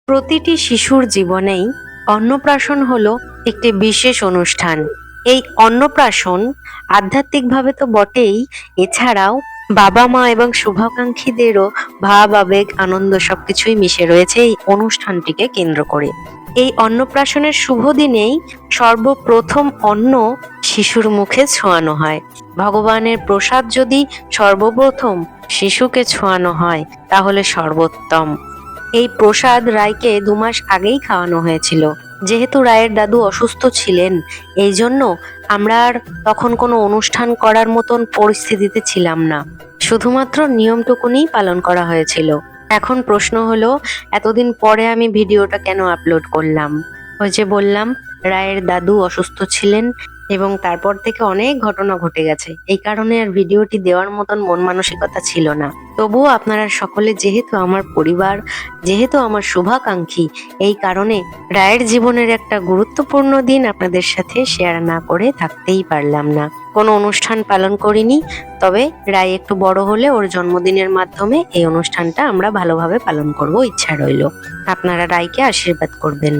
প্রতিটি শিশুর জীবনেই অন্নপ্রাশন হলো একটি বিশেষ অনুষ্ঠান। এই অন্নপ্রাশন আধ্যাত্মিকভাবে তো বটেই, এছাড়াও বাবা মা এবং শুভাকাঙ্ক্ষীদেরও ভাব আবেগ আনন্দ সবকিছুই মিশে রয়েছে এই অনুষ্ঠানটিকে কেন্দ্র করে। এই অন্নপ্রাশনের শুভ দিনেই সর্বপ্রথম অন্ন শিশুর মুখে ছোঁয়ানো হয়। ভগবানের প্রসাদ যদি সর্বপ্রথম শিশুকে ছোঁয়ানো হয় তাহলে সর্বোত্তম। এই প্রসাদ রায়কে 2 মাস আগেই খাওয়ানো হয়েছিল। যেহেতু রায়ের দাদু অসুস্থ ছিলেন, এই জন্য আমরা আর তখন কোনো অনুষ্ঠান করার মতন পরিস্থিতিতে ছিলাম না। শুধুমাত্র নিয়মটুকুনিই পালন করা হয়েছিল। এখন প্রশ্ন হলো, এতদিন পরে আমি ভিডিওটা কেন আপলোড করলাম? ওই যে বললাম, রায়ের দাদু অসুস্থ ছিলেন এবং তারপর থেকে অনেক ঘটনা ঘটে গেছে, এই কারণে আর ভিডিওটি দেওয়ার মতন মন মানসিকতা ছিল না। তবুও আপনারা সকলে যেহেতু আমার পরিবার, যেহেতু আমার শুভাকাঙ্ক্ষী, এই কারণে রায়ের জীবনের একটা গুরুত্বপূর্ণ দিন আপনাদের সাথে শেয়ার না করে থাকতেই পারলাম না। কোনো অনুষ্ঠান পালন করিনি, তবে রায় একটু বড় হলে ওর জন্মদিনের মাধ্যমে এই অনুষ্ঠানটা আমরা ভালোভাবে পালন করব, ইচ্ছা রইল। আপনারা রায়কে আশীর্বাদ করবেন।